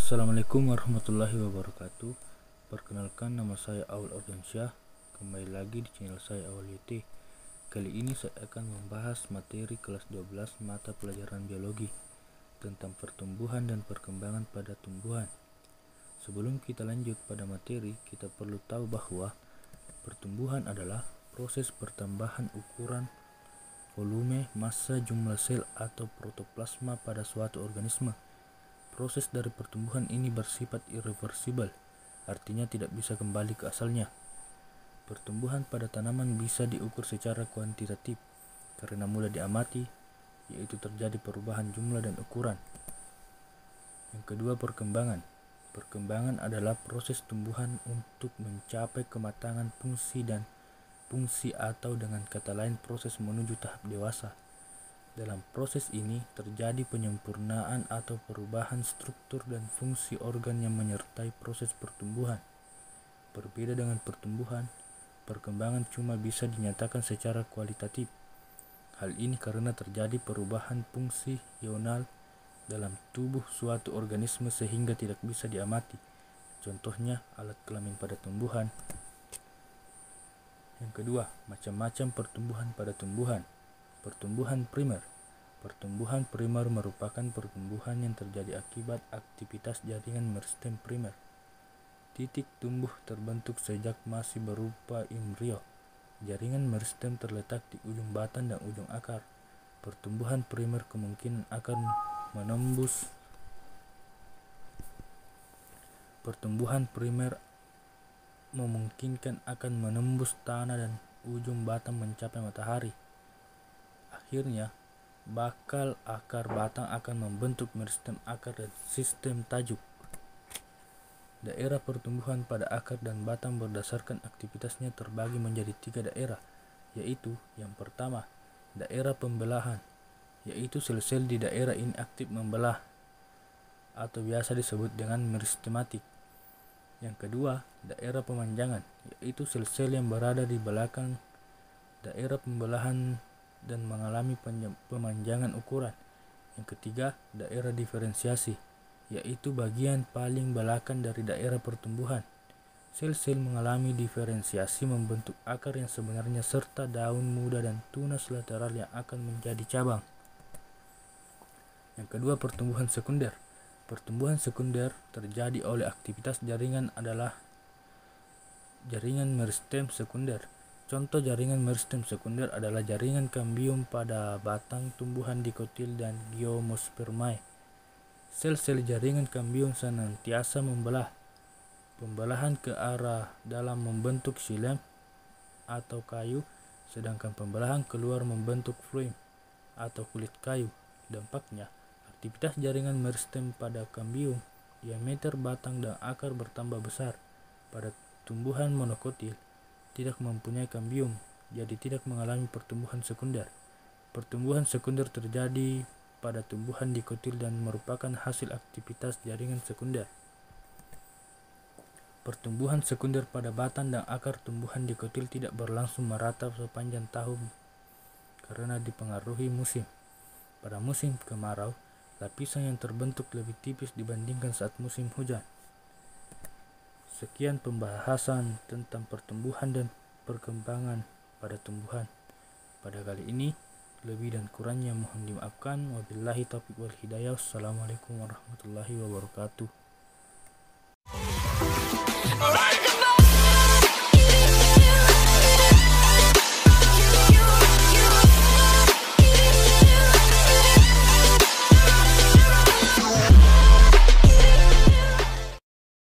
Assalamualaikum warahmatullahi wabarakatuh. Perkenalkan, nama saya Aul Ardiansyah. Kembali lagi di channel saya Aul YT. Kali ini saya akan membahas materi kelas 12 mata pelajaran biologi tentang pertumbuhan dan perkembangan pada tumbuhan. Sebelum kita lanjut pada materi, kita perlu tahu bahwa pertumbuhan adalah proses pertambahan ukuran, volume, massa, jumlah sel atau protoplasma pada suatu organisme. Proses dari pertumbuhan ini bersifat irreversibel, artinya tidak bisa kembali ke asalnya. Pertumbuhan pada tanaman bisa diukur secara kuantitatif karena mudah diamati, yaitu terjadi perubahan jumlah dan ukuran. Yang kedua, perkembangan. Perkembangan adalah proses tumbuhan untuk mencapai kematangan fungsi atau dengan kata lain proses menuju tahap dewasa. Dalam proses ini terjadi penyempurnaan atau perubahan struktur dan fungsi organ yang menyertai proses pertumbuhan. Berbeda dengan pertumbuhan, perkembangan cuma bisa dinyatakan secara kualitatif. Hal ini karena terjadi perubahan fungsional dalam tubuh suatu organisme sehingga tidak bisa diamati. Contohnya alat kelamin pada tumbuhan. Yang kedua, macam-macam pertumbuhan pada tumbuhan. Pertumbuhan primer. Pertumbuhan primer merupakan pertumbuhan yang terjadi akibat aktivitas jaringan meristem primer. Titik tumbuh terbentuk sejak masih berupa embrio. Jaringan meristem terletak di ujung batang dan ujung akar. Pertumbuhan primer kemungkinan akan menembus memungkinkan akan menembus tanah dan ujung batang mencapai matahari. Akhirnya, bakal akar batang akan membentuk meristem akar dan sistem tajuk. Daerah pertumbuhan pada akar dan batang berdasarkan aktivitasnya terbagi menjadi 3 daerah, yaitu yang pertama, daerah pembelahan, yaitu sel-sel di daerah ini aktif membelah atau biasa disebut dengan meristematik. Yang kedua, daerah pemanjangan, yaitu sel-sel yang berada di belakang daerah pembelahan dan mengalami pemanjangan ukuran. Yang ketiga, daerah diferensiasi, yaitu bagian paling belakang dari daerah pertumbuhan. Sel-sel mengalami diferensiasi membentuk akar yang sebenarnya serta daun muda dan tunas lateral yang akan menjadi cabang. Yang kedua, pertumbuhan sekunder. Pertumbuhan sekunder terjadi oleh aktivitas jaringan adalah jaringan meristem sekunder. Contoh jaringan meristem sekunder adalah jaringan kambium pada batang tumbuhan dikotil dan Geomospermae. Sel-sel jaringan kambium senantiasa membelah. Pembelahan ke arah dalam membentuk xilem atau kayu, sedangkan pembelahan keluar membentuk phloem atau kulit kayu. Dampaknya, aktivitas jaringan meristem pada kambium, diameter batang dan akar bertambah besar. Pada tumbuhan monokotil tidak mempunyai kambium, jadi tidak mengalami pertumbuhan sekunder. Pertumbuhan sekunder terjadi pada tumbuhan dikotil dan merupakan hasil aktivitas jaringan sekunder. Pertumbuhan sekunder pada batang dan akar tumbuhan dikotil tidak berlangsung merata sepanjang tahun karena dipengaruhi musim. Pada musim kemarau, lapisan yang terbentuk lebih tipis dibandingkan saat musim hujan. Sekian pembahasan tentang pertumbuhan dan perkembangan pada tumbuhan. Pada kali ini, lebih dan kurangnya mohon dimaafkan. Wabillahi taufiq wal hidayah. Wassalamualaikum warahmatullahi wabarakatuh.